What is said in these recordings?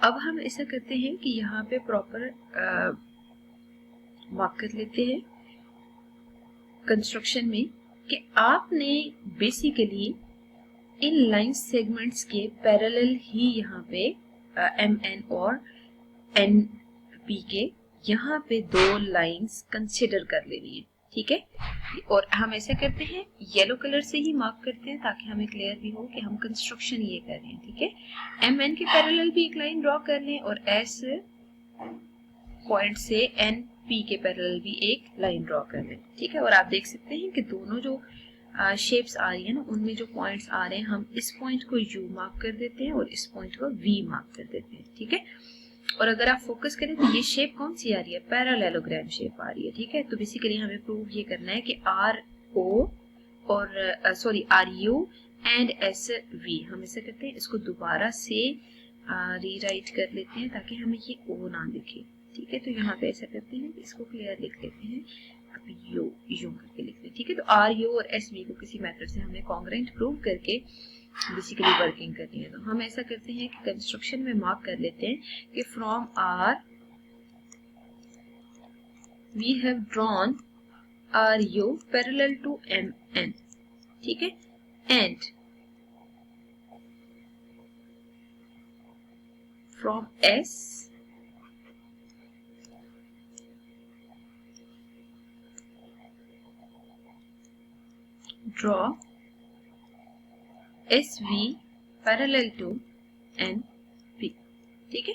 अब हम ऐसा करते हैं कि यहाँ पे प्रॉपर मार्क कर लेते हैं कंस्ट्रक्शन में कि आपने बेसिकली इन लाइन सेगमेंट्स के पैरेलल ही यहाँ पे एम एन और एन पी के यहाँ पे दो लाइंस कंसिडर कर लेनी है, ठीक है। और हम ऐसा करते हैं येलो कलर से ही मार्क करते हैं ताकि हमें क्लियर भी हो कि हम कंस्ट्रक्शन ये कर रहे हैं, ठीक है। एम एन के पैरेलल भी एक लाइन ड्रॉ कर लें और एस पॉइंट से एन पी के पैरेलल भी एक लाइन ड्रॉ कर लें, ठीक है। और आप देख सकते हैं कि दोनों जो शेप्स आ रही है ना, उनमें जो पॉइंट्स आ रहे हैं, हम इस पॉइंट को यू मार्क कर देते हैं और इस पॉइंट को वी मार्क कर देते हैं, ठीक है। और अगर आप फोकस करें तो ये शेप कौन सी आ रही है, पैरेललोग्राम शेप आ रही है, ठीक है। तो बेसिकली हमें प्रूव ये करना है कि आर ओ और sorry R U and S V, हम ऐसा करते हैं इसको दोबारा से रीराइट कर लेते हैं ताकि हमें ये ओ ना दिखे, ठीक है। तो यहाँ पे ऐसा करते हैं इसको क्लियर लिख लेते हैं, अब यू करके लिख लेते हैं, ठीक है। तो आर यू और एस वी को किसी मेथड से हमें कॉन्ग्रेंट प्रूव करके बेसिकली वर्किंग करनी है। तो हम ऐसा करते हैं कि कंस्ट्रक्शन में मार्क कर लेते हैं कि from R we have drawn R U parallel to M N, ठीक है। And from S draw S V parallel to N P, ठीक है।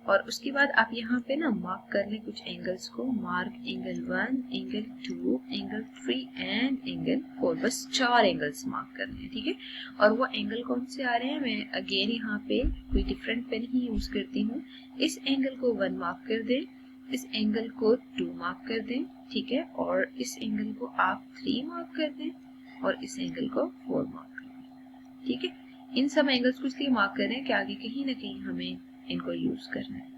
और उसके बाद आप यहाँ पे ना मार्क कर लें कुछ एंगल्स को, mark angle 1, angle 2, angle 3 and angle 4, बस 4 एंगल्स मार्क करने हैं, ठीक है। और वो एंगल कौन से आ रहे हैं, मैं अगेन यहाँ पे कोई डिफरेंट पेन ही यूज करती हूँ। इस एंगल को 1 मार्क कर दें, इस एंगल को 2 मार्क कर दें, ठीक है। और इस एंगल को आप 3 मार्क कर दें और इस एंगल को 4 मार्क कर दें, ठीक है। इन सब एंगल्स को इसलिए मार्क कर रहे हैं कि आगे कहीं ना कहीं हमें इनको यूज करना है।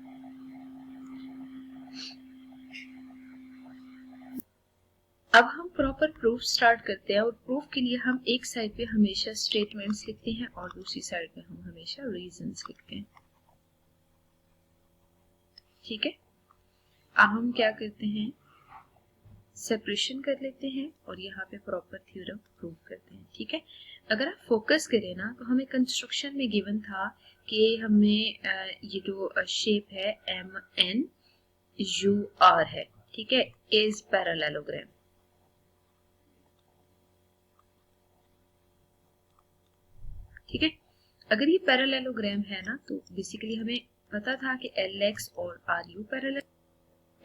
अब हम प्रॉपर प्रूफ स्टार्ट करते हैं और प्रूफ के लिए हम एक साइड पे हमेशा स्टेटमेंट्स लिखते हैं और दूसरी साइड पे हम हमेशा रीजंस लिखते हैं, ठीक है। अब हम क्या करते हैं, सेपरेशन कर लेते हैं और यहाँ पे प्रॉपर थ्योरम प्रूव करते हैं, ठीक है। अगर आप फोकस करें ना तो हमें कंस्ट्रक्शन में गिवन था कि हमें ये जो शेप है एम एन यू आर है, ठीक है, इज पैरेललोग्राम, ठीक है। अगर ये पैरेललोग्राम है ना तो बेसिकली हमें पता था कि एल एक्स और R U parallel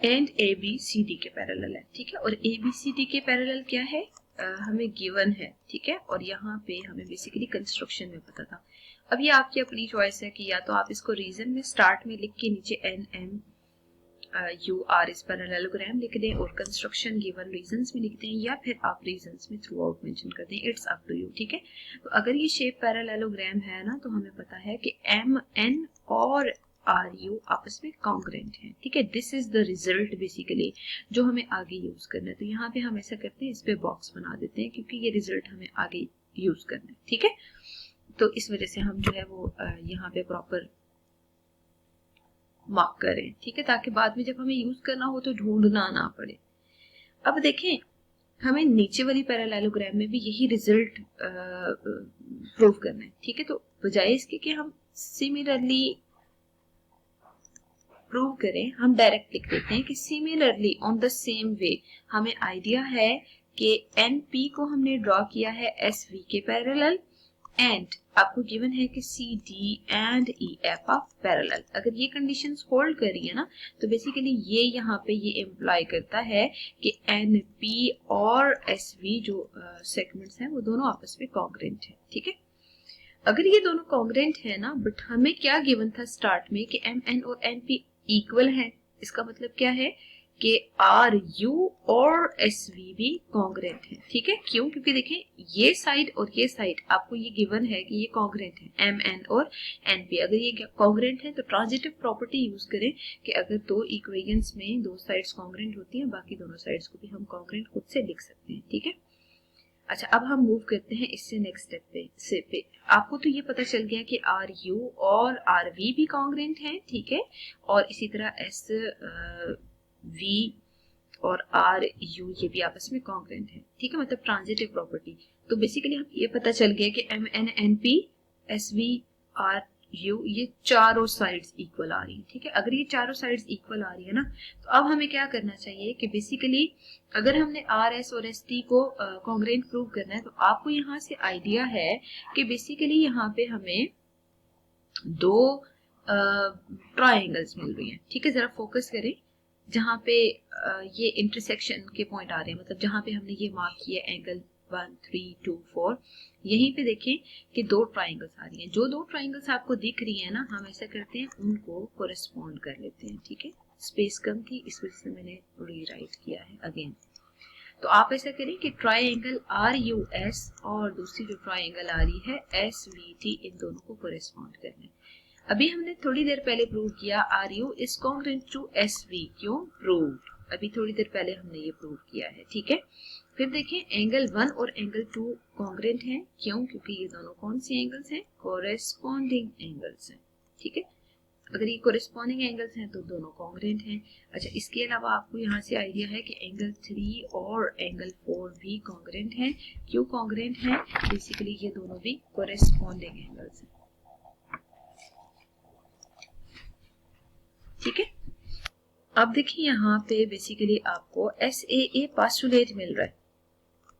and A B C D के पैरेलल है, ठीक है। और ए बी सी डी के पैरेलल क्या है, हमें गिवन है, ठीक है। और यहाँ पे हमें बेसिकली कंस्ट्रक्शन में पता था। अब ये आपकी अपनी चॉइस है कि या तो आप इसको रीजन में स्टार्ट में लिख के नीचे एन एम यू आर इस पैरेललोग्राम लिख दें और कंस्ट्रक्शन गिवन रीजंस में लिख दें, या फिर आप रीजंस में थ्रू आउट मेंशन कर दें, इट्स अप टू यू, ठीक है। तो अगर ये शेप पैरेललोग्राम है ना तो हमें पता है कि एम एन और आर यू आपस में कॉन्ग्रेंट है, ठीक है। This is the result basically जो हमें आगे यूज करना है। तो यहाँ पे हम ऐसा करते हैं, इस पे बॉक्स बना देते हैं क्योंकि ये रिजल्ट हमें आगे यूज करना है, ठीक है। तो इस वजह से हम जो है वो यहाँ पे प्रॉपर मार्क करें, ठीक है, ताकि बाद में जब हमें यूज करना हो तो ढूंढना ना पड़े। अब देखें हमें नीचे वाली पैरेललोग्राम में भी यही रिजल्ट प्रूव करना है, ठीक है। तो बजाय इसके कि हम सिमिलरली प्रूव करें, हम डायरेक्ट लिख देते हैं कि similarly on the same way. हमें आइडिया है कि एन पी को हमने ड्रॉ किया है एस वी के पैरेलल एंड आपको गिवन है कि C D and E F are parallel. अगर ये कंडीशंस होल्ड कर रही है ना तो बेसिकली ये यहाँ पे ये इम्प्लाई करता है कि एन पी और एस वी जो सेगमेंट्स हैं वो दोनों आपस में कॉन्ग्रेंट है, ठीक है। अगर ये दोनों कॉन्ग्रेंट है ना, बट हमें क्या गिवन था स्टार्ट में कि एम एन और एन पी इक्वल है, इसका मतलब क्या है कि आर यू और एस वी भी कॉन्ग्रेंट है, ठीक है। क्यों, क्योंकि देखें ये साइड और ये साइड आपको ये गिवन है कि ये कॉन्ग्रेंट है, एम एन और एन पी। अगर ये कॉन्ग्रेंट है तो ट्रांजिटिव प्रॉपर्टी यूज करें कि अगर दो इक्वेशंस में दो साइड्स कॉन्ग्रेंट होती हैं, बाकी दोनों साइड्स को भी हम कॉन्ग्रेंट खुद से लिख सकते हैं, ठीक है। अच्छा, अब हम मूव करते हैं इससे नेक्स्ट स्टेप पे। आपको तो ये पता चल गया कि आर यू और आर वी भी कॉन्ग्रेंट हैं, ठीक है, और इसी तरह एस वी और आर यू ये भी आपस में कॉन्ग्रेंट है, ठीक है, मतलब ट्रांजिटिव प्रॉपर्टी। तो बेसिकली हम ये पता चल गया कि M N N P S V R U ये चारों साइड्स इक्वल आ रही है, ठीक है। अगर ये चारों साइड्स इक्वल आ रही है ना, तो अब हमें क्या करना चाहिए कि बेसिकली अगर हमने आर एस और एस टी को कॉन्ग्रेंट प्रूव करना है, तो आपको यहाँ से आइडिया है कि बेसिकली यहाँ पे हमें दो ट्राइंगल्स मिल रही हैं, ठीक है। जरा फोकस करें जहाँ पे ये इंटरसेक्शन के पॉइंट आ रहे हैं, मतलब जहाँ पे हमने ये मार्क किया एंगल 1 3 2 4, यहीं पे देखें कि दो ट्राइंगल्स आ रही हैं। जो दो ट्राइंगल्स आपको दिख रही है ना, हम ऐसा करते हैं उनको कोरेस्पॉन्ड कर लेते हैं, ठीक है। स्पेस कम थी, इस वजह से मैंने रीराइट किया है अगेन। तो आप ऐसा करें कि ट्राइंगल आर यू एस और दूसरी जो ट्राइंगल आ रही है एस वी टी, इन दोनों को कोरेस्पॉन्ड करना है। अभी हमने थोड़ी देर पहले प्रूव किया R U is congruent to S V, क्यों प्रूव, अभी थोड़ी देर पहले हमने ये प्रूव किया है, ठीक है। फिर देखें एंगल 1 और एंगल 2 कॉन्ग्रेंट हैं, क्यों, क्योंकि ये दोनों कौन सी एंगल्स हैं, कोरेस्पॉन्डिंग एंगल्स हैं, ठीक है। अगर ये कोरेस्पॉन्डिंग एंगल्स हैं तो दोनों कॉन्ग्रेंट हैं। अच्छा, इसके अलावा आपको यहाँ से आइडिया है कि एंगल 3 और एंगल 4 भी कॉन्ग्रेंट हैं। क्यों कॉन्ग्रेंट हैं, बेसिकली ये दोनों भी कोरेस्पॉन्डिंग एंगल्स हैं, ठीक है। अब देखिए यहाँ पे बेसिकली आपको एस ए पास्टुलेट मिल रहा है,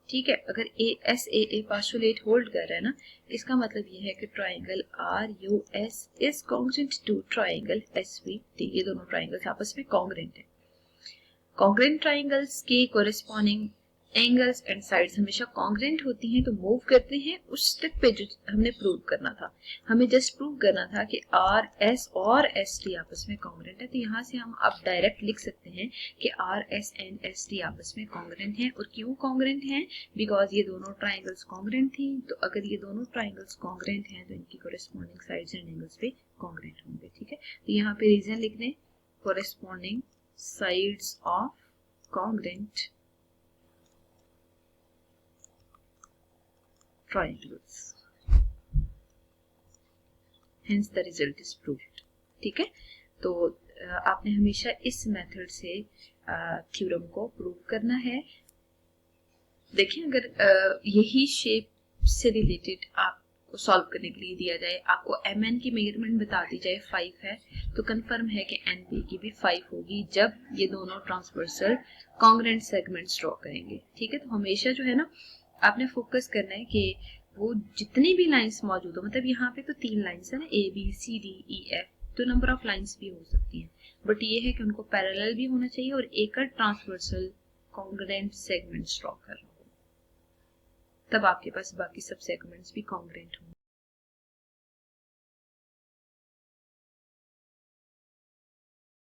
ठीक है। अगर एस ए पास्टुलेट होल्ड कर रहा है ना, इसका मतलब ये है कि triangle R U S is congruent to triangle S V T, ये दोनों ट्राइंगल्स आपस में कॉन्ग्रेंट है। कॉन्ग्रेंट ट्राइंगल्स के कोरेस्पॉन्डिंग एंगल्स एंड साइड्स हमेशा कॉन्ग्रेंट होती हैं, तो मूव करते हैं उस स्टेप पे जो हमने प्रूव करना था। हमें जस्ट प्रूव करना था कि आर एस और एस टी आपस में कॉन्ग्रेंट है, तो यहाँ से हम अब डायरेक्ट लिख सकते हैं कि R S and S T आपस में कॉन्ग्रेंट हैं। और क्यों कॉन्ग्रेंट हैं, बिकॉज ये दोनों ट्राइंगल्स कॉन्ग्रेंट थी, तो अगर ये दोनों ट्राइंगल्स कॉन्ग्रेंट हैं तो इनकी कोरेस्पॉन्डिंग साइड्स एंड एंगल्स भी कॉन्ग्रेंट होंगे, ठीक है। तो यहाँ पे रीजन लिख दें, corresponding sides of congruent triangles, hence the result is proved, ठीक है। तो आपने हमेशा इस मेथड से थ्योरम को प्रूव करना है। देखिए अगर यही शेप से रिलेटेड आपको सॉल्व करने के लिए दिया जाए, आपको एम एन की मेजरमेंट बता दी जाए 5 है, तो कंफर्म है कि एन पी की भी 5 होगी जब ये दोनों ट्रांसवर्सल कॉन्ग्रेंट सेगमेंट्स ड्रॉ करेंगे, ठीक है। तो हमेशा जो है ना, आपने फोकस करना है कि वो जितनी भी लाइंस मौजूद हो, मतलब यहाँ पे तो 3 लाइंस है ना, A B C D E F, तो नंबर ऑफ लाइंस भी हो सकती हैं, बट ये है कि उनको पैरेलल भी होना चाहिए और एक ट्रांसवर्सल कॉन्ग्रेंट सेगमेंट्स ड्रॉ कर रहा हो, तब आपके पास बाकी सब सेगमेंट्स भी कॉन्ग्रेंट होंगे।